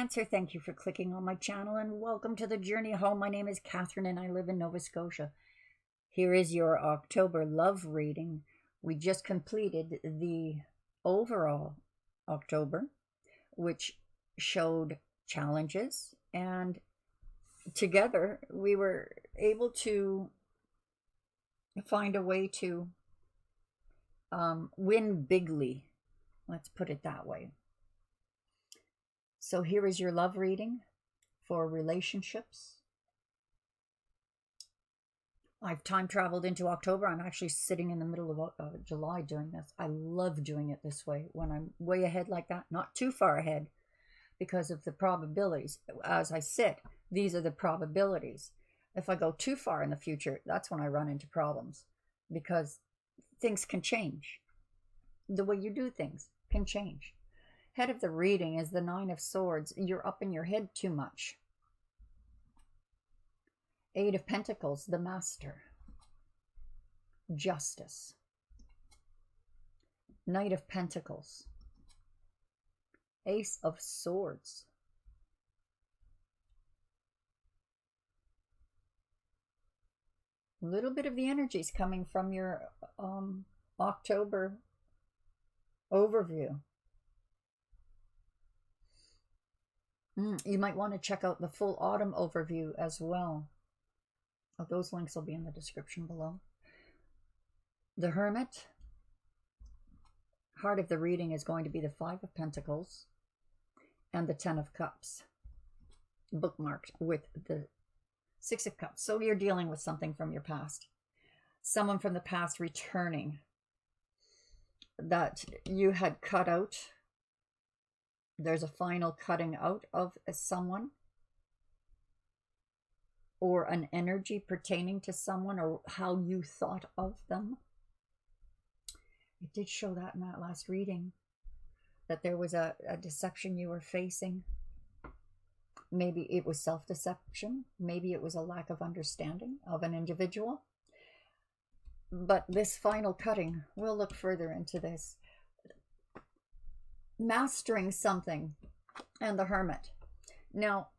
Cancer, thank you for clicking on my channel and welcome to the journey home. My name is Catherine and I live in Nova Scotia. Here is your October love reading. We just completed the overall October, which showed challenges, and together we were able to find a way to win bigly. Let's put it that way. So here is your love reading for relationships. I've time traveled into October. I'm actually sitting in the middle of July doing this. I love doing it this way when I'm way ahead like that, not too far ahead because of the probabilities. As I sit, these are the probabilities. If I go too far in the future, that's when I run into problems because things can change. The way you do things can change. Head of the reading is the Nine of Swords. You're up in your head too much. Eight of Pentacles, the Master. Justice. Knight of Pentacles. Ace of Swords. A little bit of the energy is coming from your October overview. You might want to check out the full autumn overview as well. Those links will be in the description below. The Hermit. Heart of the reading is going to be the Five of Pentacles and the Ten of Cups, bookmarked with the Six of Cups. So you're dealing with something from your past. Someone from the past returning that you had cut out. There's a final cutting out of someone or an energy pertaining to someone or how you thought of them. It did show that in that last reading, that there was a deception you were facing. Maybe it was self-deception. Maybe it was a lack of understanding of an individual. But this final cutting, we'll look further into this. Mastering something and the Hermit. Now,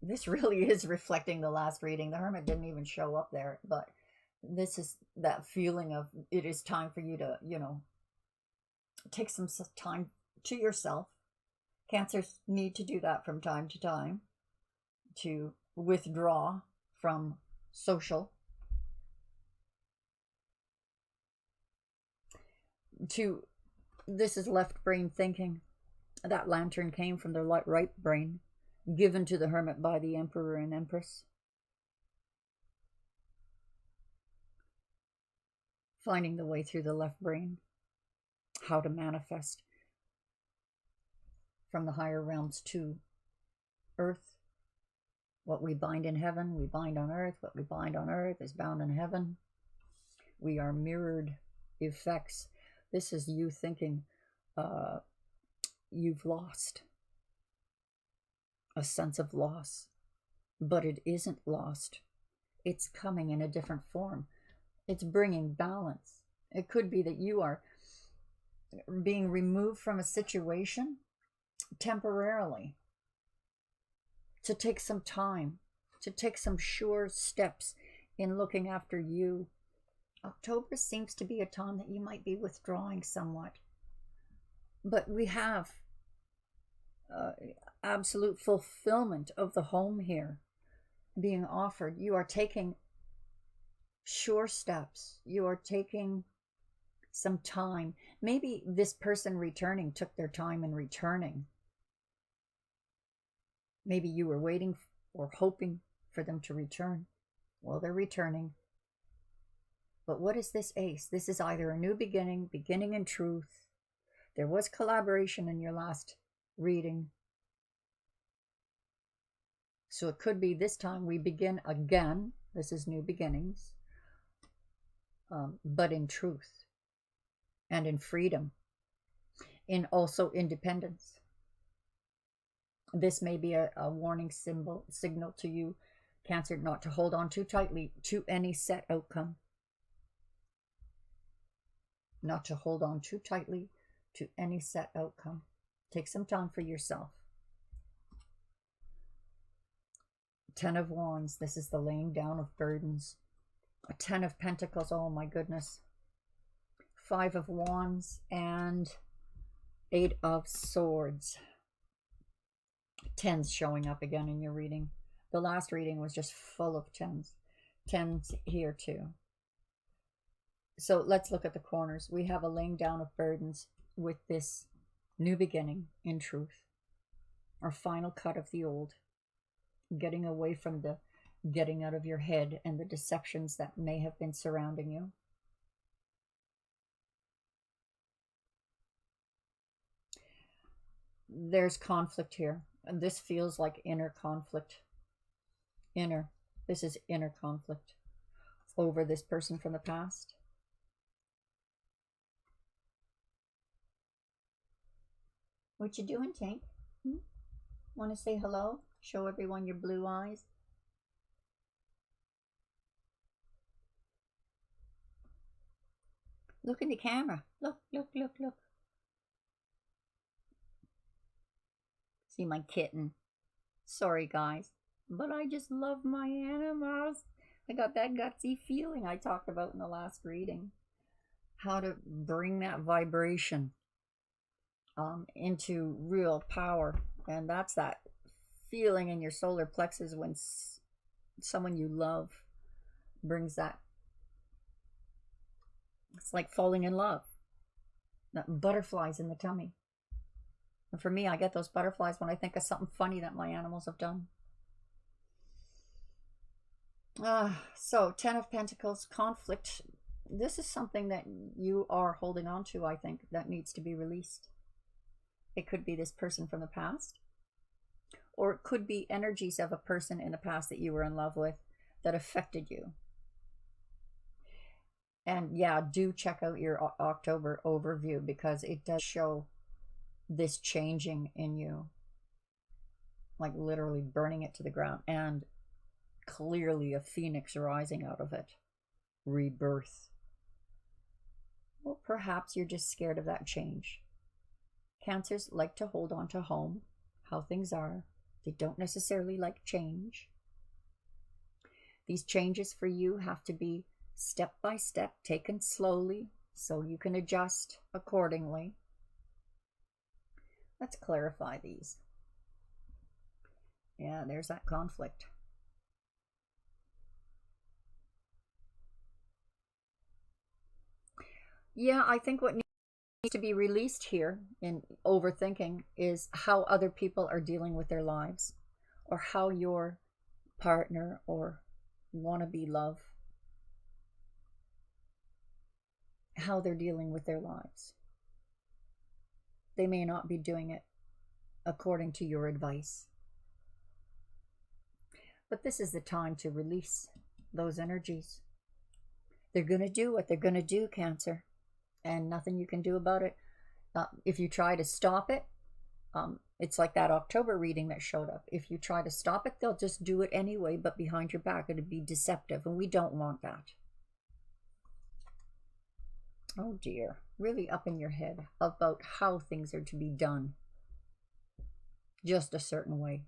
this really is reflecting the last reading. The Hermit didn't even show up there, but this is that feeling of it is time for you to, take some time to yourself. Cancers need to do that from time to time, to withdraw from social, this is left brain thinking. That lantern came from the right brain, given to the Hermit by the Emperor and Empress. Finding the way through the left brain, how to manifest from the higher realms to earth. What we bind in heaven, we bind on earth. What we bind on earth is bound in heaven. We are mirrored effects. This is you thinking you've lost, a sense of loss, but it isn't lost. It's coming in a different form. It's bringing balance. It could be that you are being removed from a situation temporarily to take some time, to take some sure steps in looking after you. October seems to be a time that you might be withdrawing somewhat. But we have absolute fulfillment of the home here being offered. You are taking sure steps. You are taking some time. Maybe this person returning took their time in returning. Maybe you were waiting or hoping for them to return. Well, they're returning. But what is this Ace? This is either a new beginning, beginning in truth. There was collaboration in your last reading. So it could be this time we begin again. This is new beginnings. But in truth and in freedom, in also independence. This may be a warning signal to you, Cancer, not to hold on too tightly to any set outcome. not to hold on too tightly to any set outcome. Take some time for yourself. 10 of Wands, this is the laying down of burdens. 10 of Pentacles, oh my goodness. 5 of Wands and 8 of Swords. 10s showing up again in your reading. The last reading was just full of 10s. 10s here too. So let's look at the corners. We have a laying down of burdens with this new beginning in truth. Our final cut of the old. Getting away from the getting out of your head and the deceptions that may have been surrounding you. There's conflict here. And this feels like inner conflict. This is inner conflict over this person from the past. What you doing, Tank? Want to say hello? Show everyone your blue eyes. Look in the camera. Look, look, look, look. See my kitten. Sorry, guys, but I just love my animals. I got that gutsy feeling I talked about in the last reading. How to bring that vibration into real power. And that's that feeling in your solar plexus when someone you love brings that. It's like falling in love. That butterflies in the tummy. And for me, I get those butterflies when I think of something funny that my animals have done. So 10 of Pentacles, conflict. This is something that you are holding on to, I think, that needs to be released. It could be this person from the past. Or it could be energies of a person in the past that you were in love with that affected you. And yeah, do check out your October overview because it does show this changing in you. Like literally burning it to the ground and clearly a phoenix rising out of it. Rebirth. Well, perhaps you're just scared of that change. Cancers like to hold on to home, how things are. They don't necessarily like change. These changes for you have to be step by step, taken slowly, so you can adjust accordingly. Let's clarify these. Yeah, there's that conflict. Yeah, I think what needs to be released here in overthinking is how other people are dealing with their lives, or how your partner or wannabe love, how they're dealing with their lives. They may not be doing it according to your advice. But this is the time to release those energies. They're going to do what they're going to do, Cancer. And nothing you can do about it. If you try to stop it, it's like that October reading that showed up. If you try to stop it, they'll just do it anyway, but behind your back, it'd be deceptive, and we don't want that. Oh dear, really up in your head about how things are to be done. Just a certain way.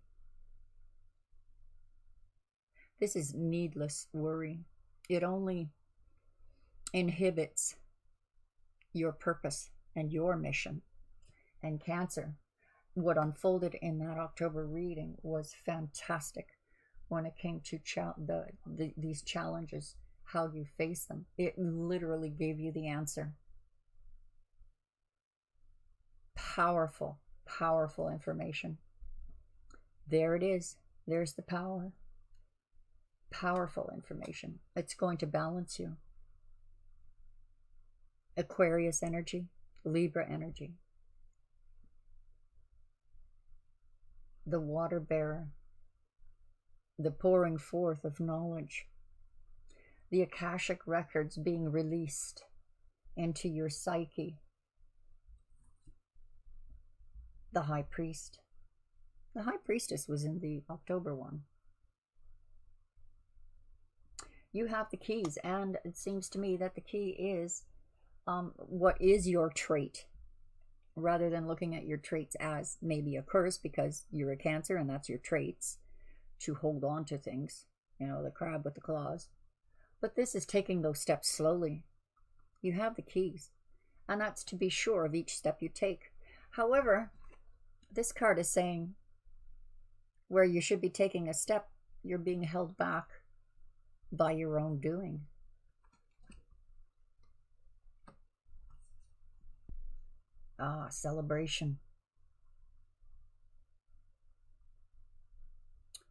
This is needless worry. It only inhibits your purpose and your mission. And Cancer, what unfolded in that October reading was fantastic when it came to these challenges, how you face them. It literally gave you the answer. Powerful, powerful information. There it is. There's the power. Powerful information. It's going to balance you. Aquarius energy, Libra energy. The water bearer. The pouring forth of knowledge. The Akashic records being released into your psyche. The High Priest. The High Priestess was in the October one. You have the keys, and it seems to me that the key is what is your trait, rather than looking at your traits as maybe a curse because you're a Cancer and that's your traits, to hold on to things, the crab with the claws. But this is taking those steps slowly. You have the keys, and that's to be sure of each step you take. However, this card is saying where you should be taking a step, you're being held back by your own doing. Celebration.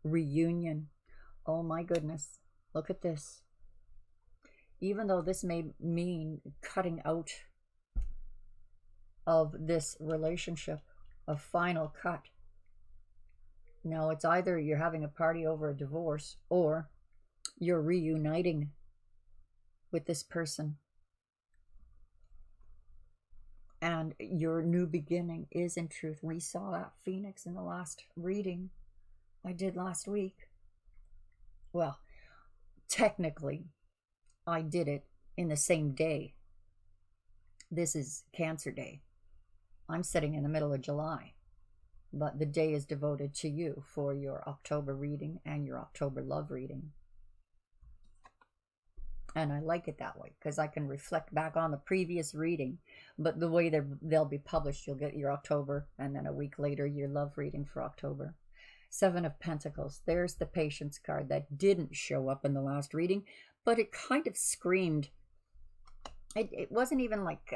Reunion. Oh my goodness. Look at this. Even though this may mean cutting out of this relationship, a final cut. Now, it's either you're having a party over a divorce or you're reuniting with this person. And your new beginning is in truth. We saw that Phoenix in the last reading I did last week. Well, technically, I did it in the same day. This is Cancer Day. I'm sitting in the middle of July, but the day is devoted to you for your October reading and your October love reading. And I like it that way because I can reflect back on the previous reading, but the way they'll be published, you'll get your October and then a week later your love reading for October. Seven of Pentacles. There's the Patience card that didn't show up in the last reading, but it kind of screamed. It wasn't even like,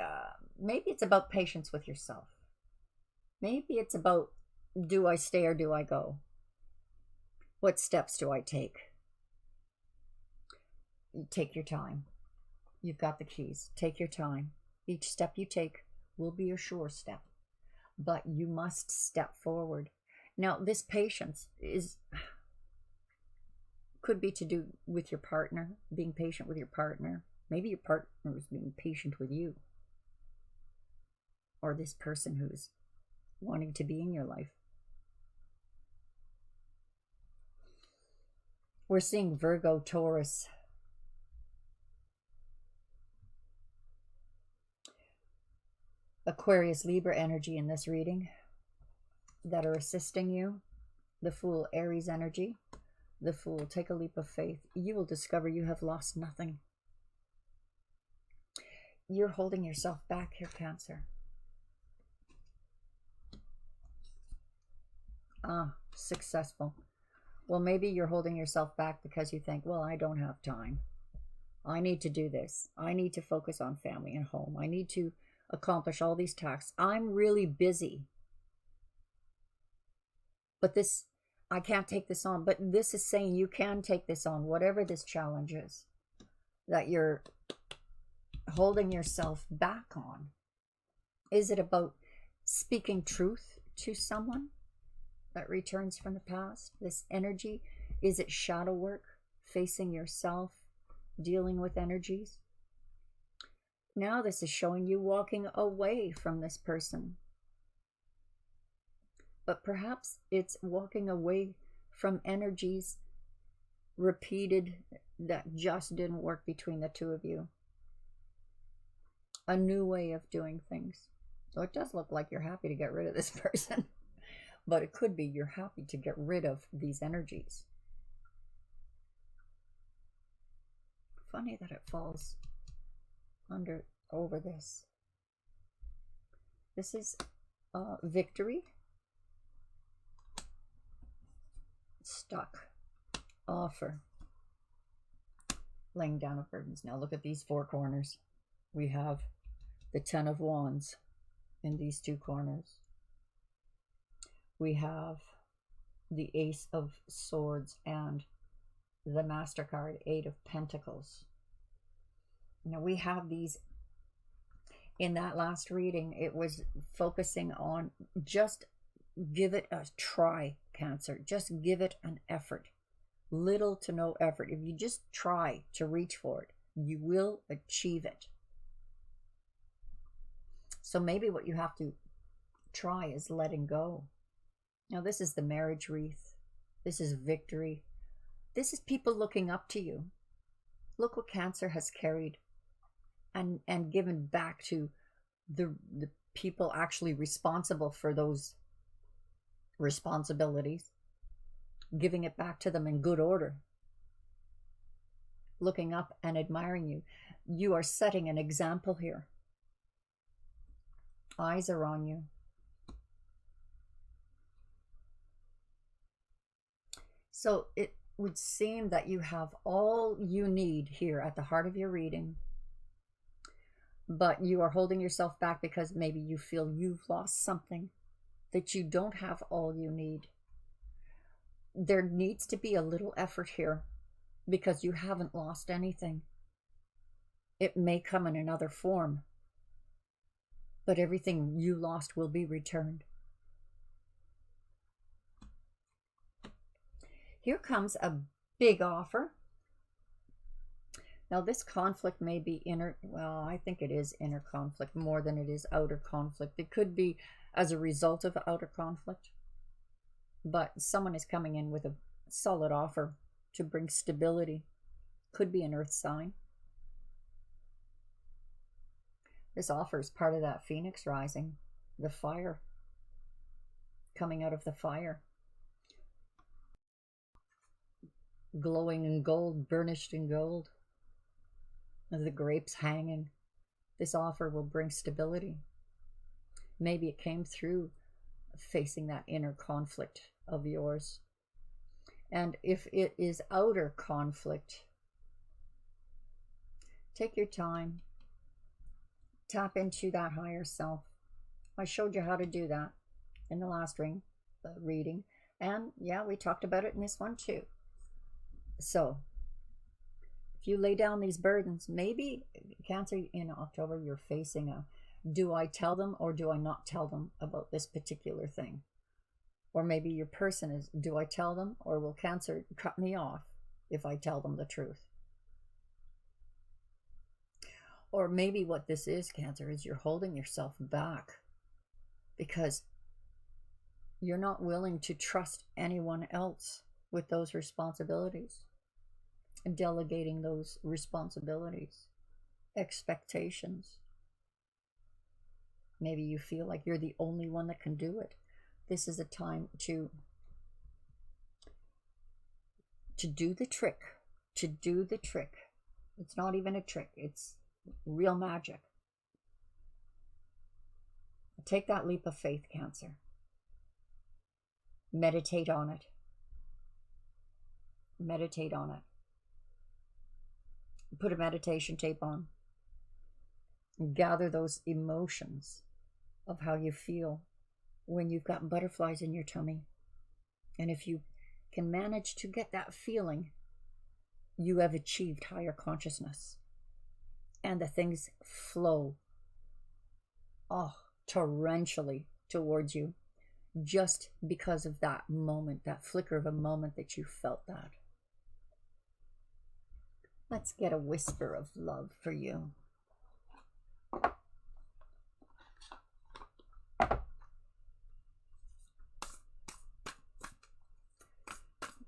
maybe it's about patience with yourself. Maybe it's about, do I stay or do I go? What steps do I take? Take your time. You've got the keys. Take your time. Each step you take will be a sure step, but you must step forward. Now, this patience could be to do with your partner, being patient with your partner. Maybe your partner is being patient with you, or this person who's wanting to be in your life. We're seeing Virgo, Taurus, Aquarius, Libra energy in this reading that are assisting you. The Fool, Aries energy. The Fool, take a leap of faith. You will discover you have lost nothing. You're holding yourself back here, Cancer. Successful. Well, maybe you're holding yourself back because you think, well, I don't have time. I need to do this. I need to focus on family and home. I need to accomplish all these tasks. I'm really busy. But this, I can't take this on. But this is saying you can take this on, whatever this challenge is that you're holding yourself back on. Is it about speaking truth to someone that returns from the past? This energy, is it shadow work, facing yourself, dealing with energies? Now this is showing you walking away from this person. But perhaps it's walking away from energies repeated that just didn't work between the two of you. A new way of doing things. So it does look like you're happy to get rid of this person. But it could be you're happy to get rid of these energies. Funny that it falls over this. This is victory. Stuck. Offer. Laying down of burdens. Now look at these four corners. We have the Ten of Wands in these two corners. We have the Ace of Swords and the Master card, Eight of Pentacles. Now we have these. In that last reading, it was focusing on just give it a try, Cancer. Just give it an effort. Little to no effort. If you just try to reach for it, you will achieve it. So maybe what you have to try is letting go. Now this is the marriage wreath. This is victory. This is people looking up to you. Look what Cancer has carried. and given back to the people actually responsible for those responsibilities, giving it back to them in good order, looking up and admiring you. You are setting an example here. Eyes are on you. So it would seem that you have all you need here at the heart of your reading, but you are holding yourself back because maybe you feel you've lost something, that you don't have all you need. There needs to be a little effort here because you haven't lost anything. It may come in another form, but everything you lost will be returned. Here comes a big offer. Now this conflict may be inner, well, I think it is inner conflict more than it is outer conflict. It could be as a result of outer conflict, but someone is coming in with a solid offer to bring stability. Could be an earth sign. This offer is part of that phoenix rising, the fire, coming out of the fire. Glowing in gold, burnished in gold, the grapes hanging. This offer will bring stability. Maybe it came through facing that inner conflict of yours. And if it is outer conflict, take your time. Tap into that higher self. I showed you how to do that in the last reading. And yeah, we talked about it in this one too. So if you lay down these burdens, maybe Cancer in October, you're facing a, do I tell them or do I not tell them about this particular thing? Or maybe your person is, do I tell them or will Cancer cut me off if I tell them the truth? Or maybe what this is, Cancer, is you're holding yourself back because you're not willing to trust anyone else with those responsibilities, and delegating those responsibilities, expectations. Maybe you feel like you're the only one that can do it. This is a time to do the trick, to do the trick. It's not even a trick, it's real magic. Take that leap of faith, Cancer. Meditate on it. Meditate on it. Put a meditation tape on. Gather those emotions of how you feel when you've got butterflies in your tummy. And if you can manage to get that feeling, you have achieved higher consciousness. And the things flow, torrentially towards you, just because of that moment, that flicker of a moment that you felt that. Let's get a whisper of love for you.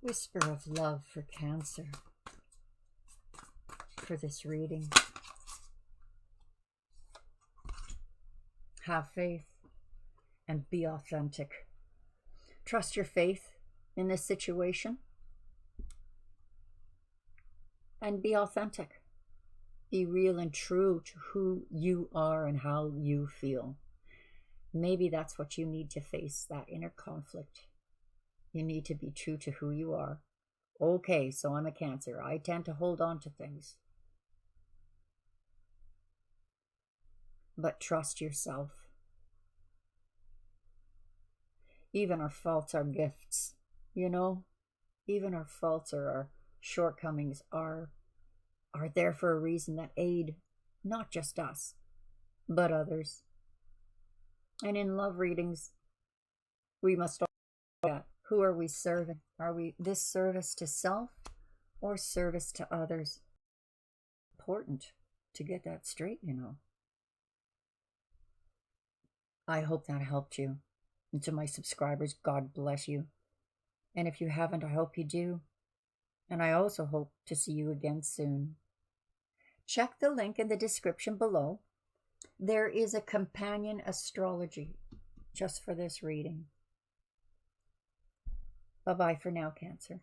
Whisper of love for Cancer for this reading. Have faith and be authentic. Trust your faith in this situation and be authentic. Be real and true to who you are and how you feel. Maybe that's what you need to face, that inner conflict. You need to be true to who you are. Okay, so I'm a Cancer. I tend to hold on to things. But trust yourself. Even our faults are gifts, you know? Even our faults or our shortcomings are there for a reason, that aid not just us, but others. And in love readings, we must all look at, who are we serving? Are we this service to self or service to others? Important to get that straight, you know. I hope that helped you. And to my subscribers, God bless you. And if you haven't, I hope you do. And I also hope to see you again soon. check the link in the description below. There is a companion astrology just for this reading. Bye-bye for now, Cancer.